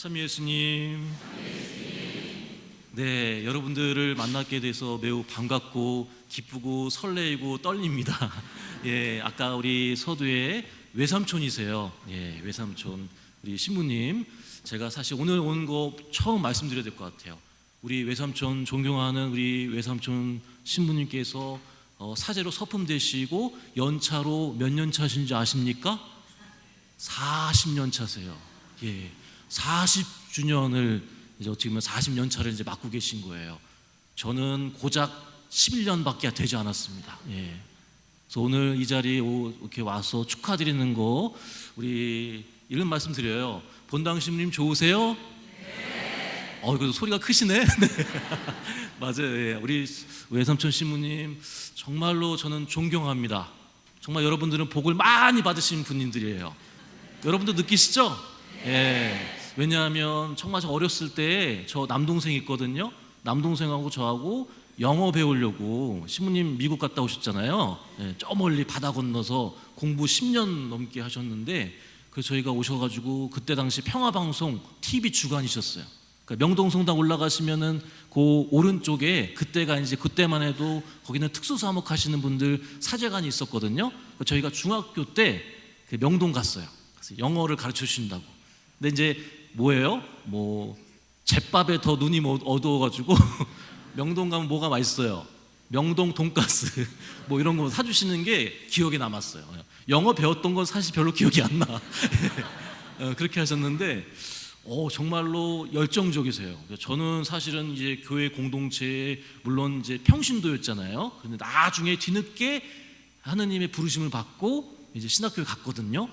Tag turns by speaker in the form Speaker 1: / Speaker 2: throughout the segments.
Speaker 1: 참 예수님. 네, 여러분들을 만나게 돼서 매우 반갑고 기쁘고 설레이고 떨립니다. 예, 아까 우리 서두의 외삼촌이세요. 예, 외삼촌 우리 신부님. 제가 사실 오늘 온 거 처음 말씀드려야 될 것 같아요. 우리 외삼촌 존경하는 우리 외삼촌 신부님께서 사제로 서품되시고 연차로 몇 년 차신지 아십니까? 40년 차세요. 예, 40주년을 이제 어떻게 보면 40년 차를 이제 맞고 계신 거예요. 저는 고작 11년밖에 되지 않았습니다. 예. 그래서 오늘 이 자리에 이렇게 와서 축하드리는 거 우리 이런 말씀 드려요. 본당 신부님 좋으세요? 네. 그래도 소리가 크시네. 네. 맞아요. 예. 우리 외삼촌 신부님 정말로 저는 존경합니다. 정말 여러분들은 복을 많이 받으신 분들이에요. 여러분도 느끼시죠? 예. 왜냐하면 정말 저 어렸을 때 저 남동생이 있거든요. 남동생하고 저하고 영어 배우려고 신부님 미국 갔다 오셨잖아요. 예, 저 멀리 바다 건너서 공부 10년 넘게 하셨는데 그래서 저희가 오셔가지고 그때 당시 평화방송 TV 주간이셨어요. 그러니까 명동성당 올라가시면은 그 오른쪽에 그때가 이제 그때만 해도 거기는 특수사목 하시는 분들 사제관이 있었거든요. 저희가 중학교 때 그 명동 갔어요. 그래서 영어를 가르쳐 주신다고. 근데 이제 뭐예요? 뭐 잿밥에 더 눈이 어두워가지고 명동 가면 뭐가 맛있어요? 명동 돈가스 뭐 이런 거 사주시는 게 기억에 남았어요. 영어 배웠던 건 사실 별로 기억이 안 나. 그렇게 하셨는데 정말로 열정적이세요. 저는 사실은 이제 교회 공동체에 물론 이제 평신도였잖아요. 그런데 나중에 뒤늦게 하느님의 부르심을 받고 이제 신학교에 갔거든요.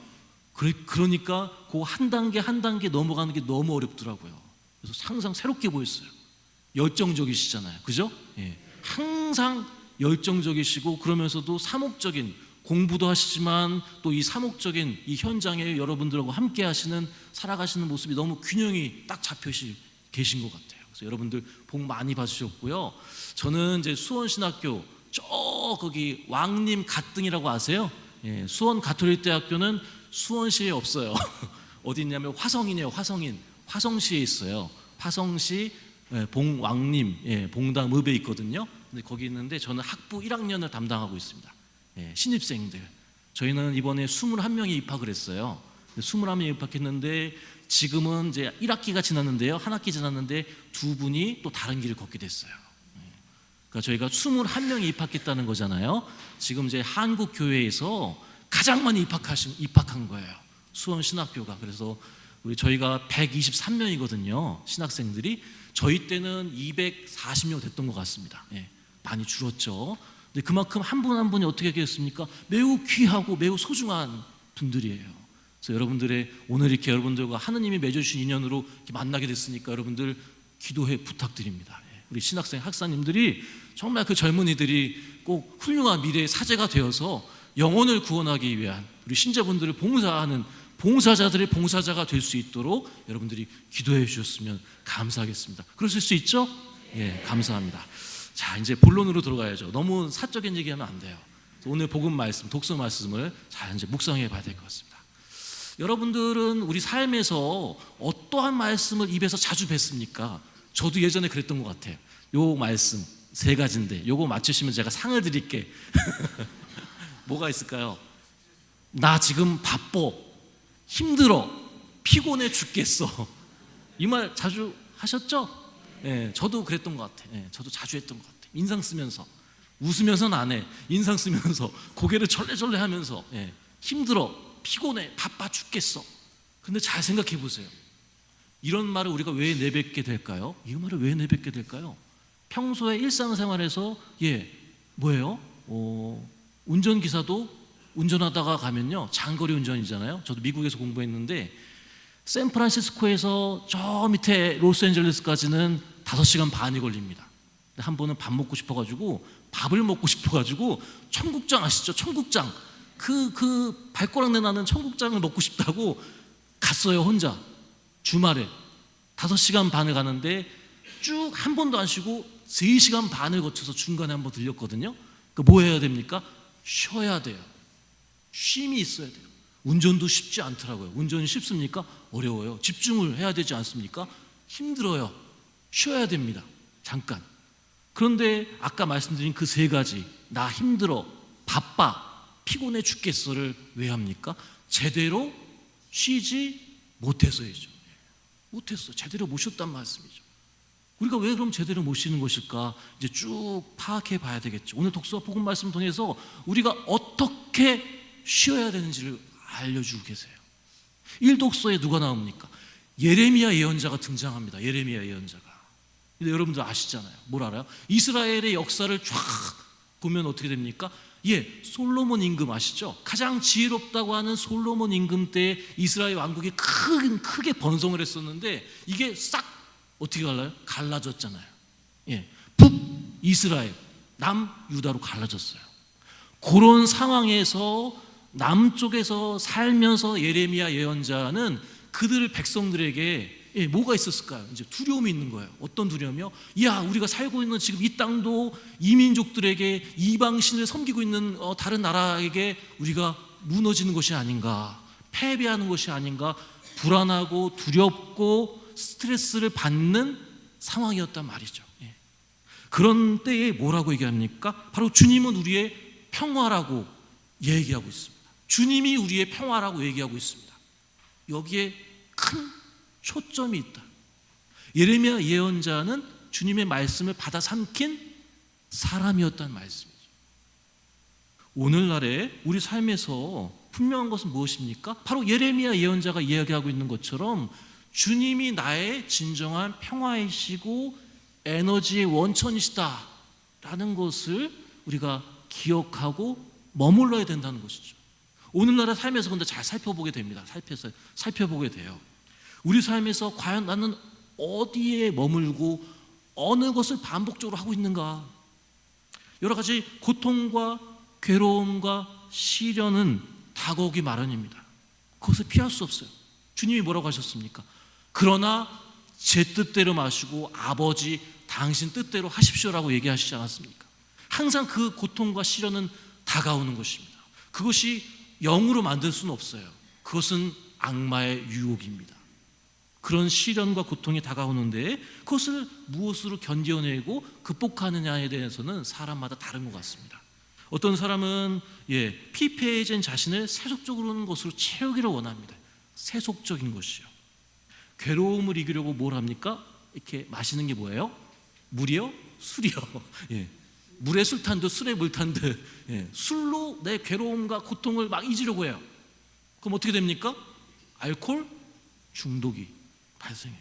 Speaker 1: 그러니까 그 한 단계 넘어가는 게 너무 어렵더라고요. 그래서 항상 새롭게 보였어요. 열정적이시잖아요, 그죠? 예. 항상 열정적이시고 그러면서도 사목적인 공부도 하시지만 또 이 사목적인 이 현장에 여러분들하고 함께 하시는 살아가시는 모습이 너무 균형이 딱 잡혀 계신 것 같아요. 그래서 여러분들 복 많이 받으셨고요. 저는 이제 수원신학교 저 거기 왕림 가등이라고 아세요? 예, 수원 가톨릭대학교는 수원시에 없어요. 어디 있냐면 화성이네요. 화성시에 있어요. 화성시 봉왕림 봉담읍에 있거든요. 근데 거기 있는데 저는 학부 1학년을 담당하고 있습니다. 신입생들 저희는 이번에 21명이 입학을 했어요. 21명이 입학했는데 지금은 이제 1학기가 지났는데요. 한 학기 지났는데 두 분이 또 다른 길을 걷게 됐어요. 그러니까 저희가 21명이 입학했다는 거잖아요. 지금 이제 한국교회에서 가장 많이 입학한 거예요. 수원 신학교가. 그래서 저희가 123명이거든요. 신학생들이. 저희 때는 240명 됐던 것 같습니다. 예, 많이 줄었죠. 근데 그만큼 한 분 한 분이 어떻게 됐습니까? 매우 귀하고 매우 소중한 분들이에요. 그래서 여러분들의 오늘 이렇게 여러분들과 하느님이 맺어주신 인연으로 이렇게 만나게 됐으니까 여러분들 기도해 부탁드립니다. 예, 우리 신학생 학사님들이 정말 그 젊은이들이 꼭 훌륭한 미래의 사제가 되어서 영혼을 구원하기 위한 우리 신자분들을 봉사하는 봉사자들의 봉사자가 될 수 있도록 여러분들이 기도해 주셨으면 감사하겠습니다. 그러실 수 있죠? 예, 감사합니다. 자, 이제 본론으로 들어가야죠. 너무 사적인 얘기하면 안 돼요. 오늘 복음 말씀, 독서 말씀을 잘 이제 묵상해 봐야 될 것 같습니다. 여러분들은 우리 삶에서 어떠한 말씀을 입에서 자주 뵀습니까? 저도 예전에 그랬던 것 같아요. 요 말씀 3가지인데 요거 맞추시면 제가 상을 드릴게. 뭐가 있을까요? 나 지금 바빠, 힘들어, 피곤해 죽겠어. 이 말 자주 하셨죠? 예, 저도 그랬던 것 같아요. 예, 저도 자주 했던 것 같아요. 인상 쓰면서 웃으면서는 안 해. 인상 쓰면서 고개를 절레절레 하면서 힘들어, 피곤해, 바빠 죽겠어. 근데 잘 생각해 보세요. 이런 말을 우리가 왜 내뱉게 될까요? 이 말을 왜 내뱉게 될까요? 평소에 일상생활에서 뭐예요? 운전기사도 운전하다가 가면요, 장거리 운전이잖아요. 저도 미국에서 공부했는데 샌프란시스코에서 저 밑에 로스앤젤레스까지는 5시간 반이 걸립니다. 한 번은 밥 먹고 싶어가지고 밥을 먹고 싶어가지고 청국장 아시죠? 청국장 그 발꼬락내 나는 청국장을 먹고 싶다고 갔어요. 혼자 주말에 5시간 반을 가는데 쭉 한 번도 안 쉬고 3시간 반을 거쳐서 중간에 한 번 들렸거든요. 뭐 해야 됩니까? 쉬어야 돼요. 쉼이 있어야 돼요. 운전도 쉽지 않더라고요. 운전이 쉽습니까? 어려워요. 집중을 해야 되지 않습니까? 힘들어요. 쉬어야 됩니다. 잠깐. 그런데 아까 말씀드린 그 세 가지, 나 힘들어, 바빠, 피곤해 죽겠어를 왜 합니까? 제대로 쉬지 못해서이죠. 못했어. 제대로 못 쉬었단 말씀이죠. 우리가 왜 그럼 제대로 못 쉬는 것일까? 이제 쭉 파악해 봐야 되겠죠. 오늘 독서와 복음 말씀을 통해서 우리가 어떻게 쉬어야 되는지를 알려주고 계세요. 1독서에 누가 나옵니까? 예레미야 예언자가 등장합니다. 예레미야 예언자가. 근데 여러분들 아시잖아요. 뭘 알아요? 이스라엘의 역사를 쫙 보면 어떻게 됩니까? 솔로몬 임금 아시죠? 가장 지혜롭다고 하는 솔로몬 임금 때 이스라엘 왕국이 크게 번성을 했었는데 이게 싹 어떻게 갈라졌잖아요. 북 이스라엘, 남 유다로 갈라졌어요. 그런 상황에서 남쪽에서 살면서 예레미야 예언자는 그들 백성들에게 뭐가 있었을까요? 이제 두려움이 있는 거예요. 어떤 두려움이요? 우리가 살고 있는 지금 이 땅도 이민족들에게 이방신을 섬기고 있는 다른 나라에게 우리가 무너지는 것이 아닌가, 패배하는 것이 아닌가, 불안하고 두렵고 스트레스를 받는 상황이었단 말이죠. 그런 때에 뭐라고 얘기합니까? 바로 주님은 우리의 평화라고 얘기하고 있습니다. 주님이 우리의 평화라고 얘기하고 있습니다. 여기에 큰 초점이 있다. 예레미야 예언자는 주님의 말씀을 받아 삼킨 사람이었다는 말씀이죠. 오늘날의 우리 삶에서 분명한 것은 무엇입니까? 바로 예레미야 예언자가 이야기하고 있는 것처럼 주님이 나의 진정한 평화이시고 에너지의 원천이시다라는 것을 우리가 기억하고 머물러야 된다는 것이죠. 오늘날의 삶에서 근데 잘 살펴보게 됩니다. 살펴보게 돼요. 우리 삶에서 과연 나는 어디에 머물고 어느 것을 반복적으로 하고 있는가? 여러 가지 고통과 괴로움과 시련은 다가오기 마련입니다. 그것을 피할 수 없어요. 주님이 뭐라고 하셨습니까? 그러나 제 뜻대로 마시고 아버지 당신 뜻대로 하십시오라고 얘기하시지 않았습니까? 항상 그 고통과 시련은 다가오는 것입니다. 그것이 영으로 만들 수는 없어요. 그것은 악마의 유혹입니다. 그런 시련과 고통이 다가오는데 그것을 무엇으로 견뎌내고 극복하느냐에 대해서는 사람마다 다른 것 같습니다. 어떤 사람은 피폐해진 자신을 세속적인 것으로 채우기를 원합니다. 세속적인 것이요. 괴로움을 이기려고 뭘 합니까? 이렇게 마시는 게 뭐예요? 물이요? 술이요. 물에 술 탄 듯 술에 물 탄 듯 술로 내 괴로움과 고통을 막 잊으려고 해요. 그럼 어떻게 됩니까? 알코올 중독이 발생해요.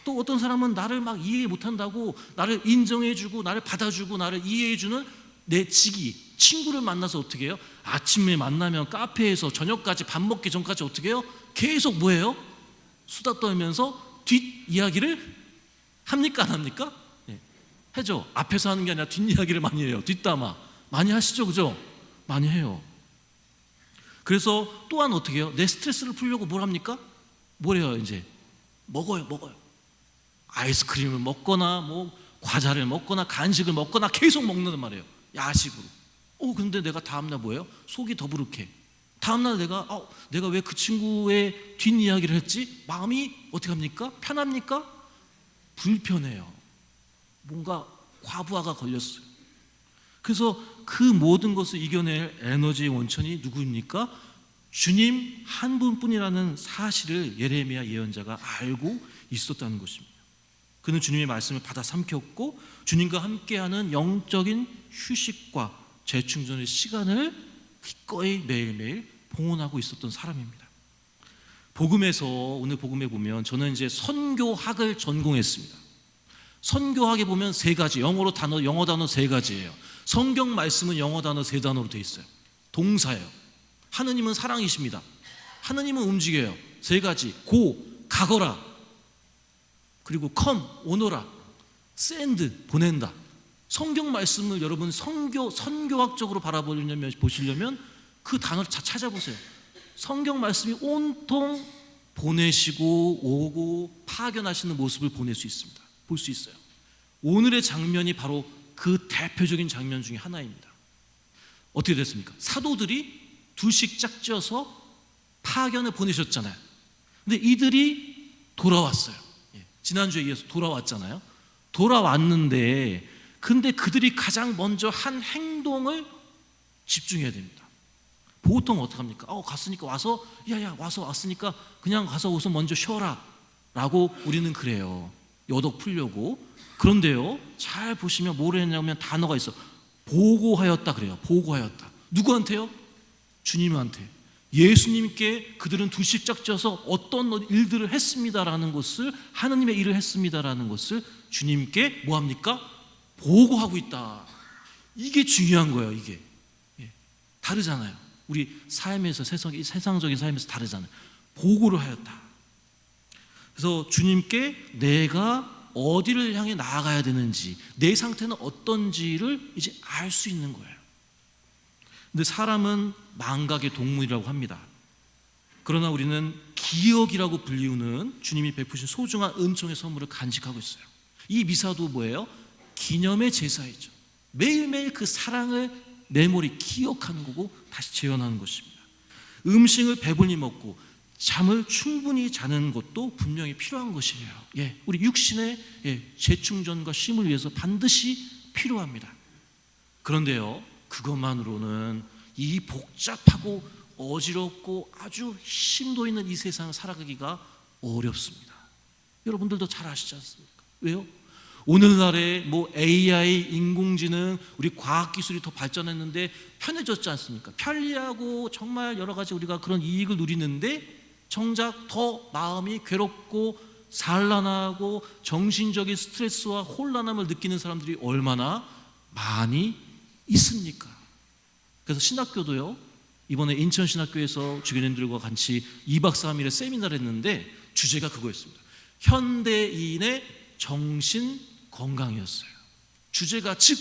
Speaker 1: 또 어떤 사람은 나를 막 이해 못한다고 나를 인정해주고 나를 받아주고 나를 이해해주는 내 친구를 만나서 어떻게 해요? 아침에 만나면 카페에서 저녁까지 밥 먹기 전까지 어떻게 해요? 계속 뭐예요? 수다 떨면서 뒷이야기를 합니까 안 합니까? 해죠. 앞에서 하는 게 아니라 뒷이야기를 많이 해요. 뒷담화 많이 하시죠, 그죠? 많이 해요. 그래서 또한 어떻게 해요? 내 스트레스를 풀려고 뭘 합니까? 뭐래요? 이제 먹어요. 아이스크림을 먹거나 뭐 과자를 먹거나 간식을 먹거나 계속 먹는 말이에요. 야식으로. 근데 내가 다음날 뭐예요? 속이 더부룩해. 다음날 내가 왜 그 친구의 뒷이야기를 했지? 마음이 어떻게 합니까? 편합니까? 불편해요. 뭔가 과부하가 걸렸어요. 그래서 그 모든 것을 이겨낼 에너지의 원천이 누구입니까? 주님 한 분뿐이라는 사실을 예레미야 예언자가 알고 있었다는 것입니다. 그는 주님의 말씀을 받아 삼켰고 주님과 함께하는 영적인 휴식과 재충전의 시간을 기꺼이 매일매일 봉헌하고 있었던 사람입니다. 복음에서 오늘 복음에 보면 저는 이제 선교학을 전공했습니다. 선교학에 보면 세 가지, 영어 단어 세 가지예요. 성경 말씀은 영어 단어 세 단어로 되어 있어요. 동사예요. 하느님은 사랑이십니다. 하느님은 움직여요. 세 가지. 가거라. 그리고 come, 오너라. send, 보낸다. 성경 말씀을 여러분 선교학적으로 보시려면 그 단어를 찾아보세요. 성경 말씀이 온통 보내시고 오고 파견하시는 모습을 볼 수 있어요. 오늘의 장면이 바로 그 대표적인 장면 중에 하나입니다. 어떻게 됐습니까? 사도들이 둘씩 짝지어서 파견을 보내셨잖아요. 근데 이들이 돌아왔어요. 지난주에 이어서 돌아왔잖아요. 돌아왔는데 근데 그들이 가장 먼저 한 행동을 집중해야 됩니다. 보통 어떻게 합니까? 갔으니까 와서 와서 왔으니까 그냥 가서 우선 먼저 쉬어라 라고 우리는 그래요. 여독 풀려고. 그런데요, 잘 보시면 뭘 했냐면 단어가 있어. 보고하였다 그래요. 보고하였다. 누구한테요? 주님한테. 예수님께 그들은 두 십자가 져서 어떤 일들을 했습니다라는 것을, 하나님의 일을 했습니다라는 것을 주님께 뭐합니까? 보고하고 있다. 이게 중요한 거예요. 이게 다르잖아요. 우리 삶에서, 세상적인 삶에서 다르잖아요. 보고를 하였다. 그래서 주님께 내가 어디를 향해 나아가야 되는지, 내 상태는 어떤지를 이제 알 수 있는 거예요. 근데 사람은 망각의 동물이라고 합니다. 그러나 우리는 기억이라고 불리우는 주님이 베푸신 소중한 은총의 선물을 간직하고 있어요. 이 미사도 뭐예요? 기념의 제사이죠. 매일매일 그 사랑을 메모리 기억하는 거고 다시 재현하는 것입니다. 음식을 배불리 먹고 잠을 충분히 자는 것도 분명히 필요한 것이에요. 우리 육신의 재충전과 쉼을 위해서 반드시 필요합니다. 그런데요, 그것만으로는 이 복잡하고 어지럽고 아주 심도 있는 이 세상을 살아가기가 어렵습니다. 여러분들도 잘 아시지 않습니까? 왜요? 오늘날에 AI, 인공지능, 우리 과학기술이 더 발전했는데 편해졌지 않습니까? 편리하고 정말 여러 가지 우리가 그런 이익을 누리는데 정작 더 마음이 괴롭고 산란하고 정신적인 스트레스와 혼란함을 느끼는 사람들이 얼마나 많이 있습니까? 그래서 신학교도요, 이번에 인천신학교에서 주교님들과 같이 2박 3일의 세미나를 했는데 주제가 그거였습니다. 현대인의 정신 건강이었어요. 주제가 즉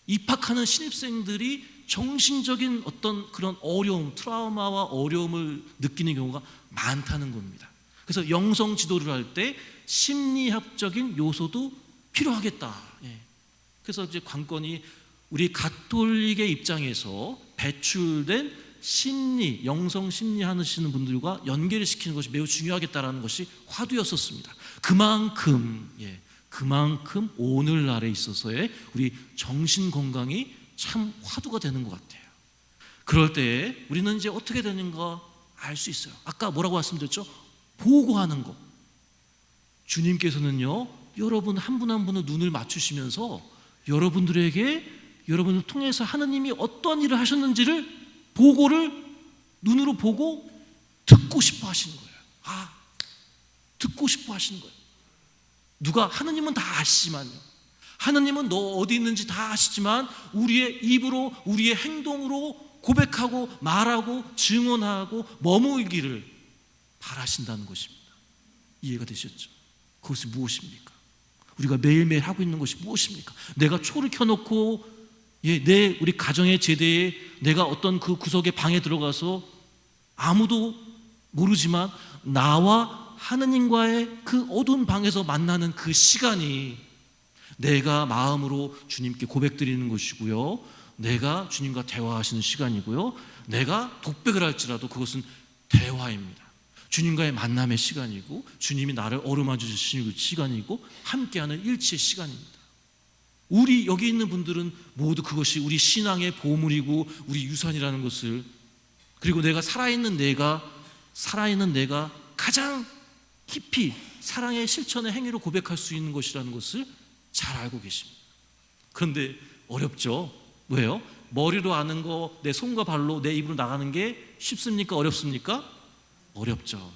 Speaker 1: 입학하는 신입생들이 정신적인 어떤 그런 어려움, 트라우마와 어려움을 느끼는 경우가 많다는 겁니다. 그래서 영성 지도를 할 때 심리학적인 요소도 필요하겠다. 그래서 이제 관건이 우리 가톨릭의 입장에서 배출된 심리, 영성 심리 하시는 분들과 연계를 시키는 것이 매우 중요하겠다라는 것이 화두였었습니다. 그만큼 오늘날에 있어서의 우리 정신 건강이 참 화두가 되는 것 같아요. 그럴 때 우리는 이제 어떻게 되는가 알 수 있어요. 아까 뭐라고 말씀드렸죠? 보고하는 것. 주님께서는요, 여러분 한 분 한 분을 눈을 맞추시면서 여러분을 통해서 하나님이 어떤 일을 하셨는지를 보고를 눈으로 보고 듣고 싶어 하시는 거예요. 듣고 싶어 하시는 거예요. 누가? 하나님은 다 아시지만요. 하나님은 너 어디 있는지 다 아시지만 우리의 입으로, 우리의 행동으로 고백하고 말하고 증언하고 머물기를 바라신다는 것입니다. 이해가 되셨죠? 그것이 무엇입니까? 우리가 매일매일 하고 있는 것이 무엇입니까? 내가 초를 켜놓고 우리 가정의 제대에 내가 어떤 그 구석의 방에 들어가서 아무도 모르지만 나와 하느님과의 그 어두운 방에서 만나는 그 시간이 내가 마음으로 주님께 고백드리는 것이고요, 내가 주님과 대화하시는 시간이고요, 내가 독백을 할지라도 그것은 대화입니다. 주님과의 만남의 시간이고 주님이 나를 어루만져 주시는 시간이고 함께하는 일치의 시간입니다. 우리 여기 있는 분들은 모두 그것이 우리 신앙의 보물이고 우리 유산이라는 것을, 그리고 내가 살아있는 내가 가장 깊이 사랑의 실천의 행위로 고백할 수 있는 것이라는 것을 잘 알고 계십니다. 그런데 어렵죠? 왜요? 머리로 아는 거 내 손과 발로 내 입으로 나가는 게 쉽습니까? 어렵습니까? 어렵죠.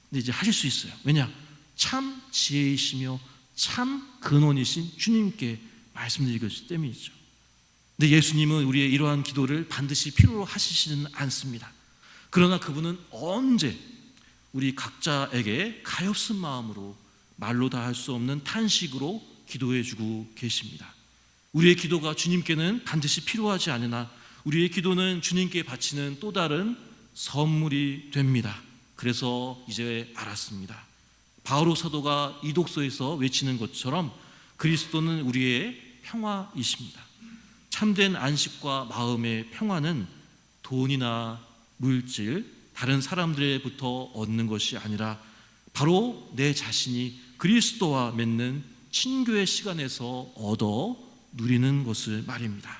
Speaker 1: 근데 이제 하실 수 있어요. 왜냐? 참 지혜이시며 참 근원이신 주님께 말씀드리기 때문이죠. 근데 예수님은 우리의 이러한 기도를 반드시 필요로 하시지는 않습니다. 그러나 그분은 언제 우리 각자에게 가엾은 마음으로 말로 다 할 수 없는 탄식으로 기도해 주고 계십니다. 우리의 기도가 주님께는 반드시 필요하지 않으나 우리의 기도는 주님께 바치는 또 다른 선물이 됩니다. 그래서 이제 알았습니다. 바오로 사도가 이 독서에서 외치는 것처럼 그리스도는 우리의 평화이십니다. 참된 안식과 마음의 평화는 돈이나 물질 다른 사람들로부터 얻는 것이 아니라 바로 내 자신이 그리스도와 맺는 친교의 시간에서 얻어 누리는 것을 말입니다.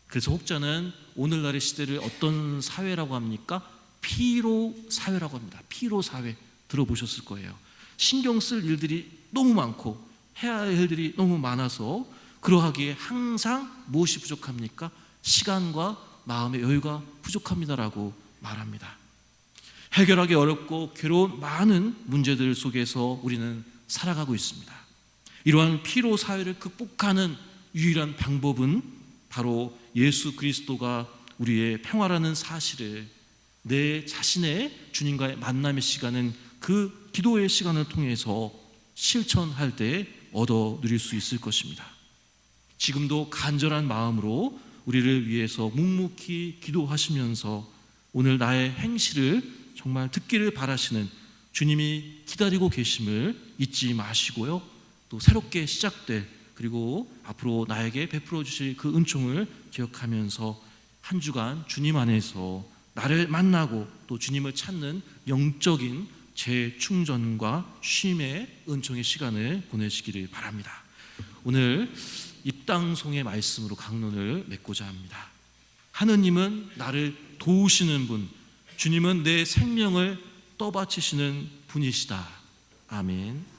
Speaker 1: 그래서 혹자는 오늘날의 시대를 어떤 사회라고 합니까? 피로 사회라고 합니다. 피로 사회 들어보셨을 거예요. 신경 쓸 일들이 너무 많고 해야 할 일들이 너무 많아서 그러하기에 항상 무엇이 부족합니까? 시간과 마음의 여유가 부족합니다라고 말합니다. 해결하기 어렵고 괴로운 많은 문제들 속에서 우리는 살아가고 있습니다. 이러한 피로 사회를 극복하는 유일한 방법은 바로 예수 그리스도가 우리의 평화라는 사실을 내 자신의 주님과의 만남의 시간은 그 기도의 시간을 통해서 실천할 때 얻어 누릴 수 있을 것입니다. 지금도 간절한 마음으로 우리를 위해서 묵묵히 기도하시면서 오늘 나의 행실을 정말 듣기를 바라시는 주님이 기다리고 계심을 잊지 마시고요. 또 새롭게 시작될 그리고 앞으로 나에게 베풀어 주실 그 은총을 기억하면서 한 주간 주님 안에서 나를 만나고 또 주님을 찾는 영적인 재충전과 쉼의 은총의 시간을 보내시기를 바랍니다. 오늘 입당송의 말씀으로 강론을 맺고자 합니다. 하느님은 나를 도우시는 분, 주님은 내 생명을 떠받치시는 분이시다. 아멘.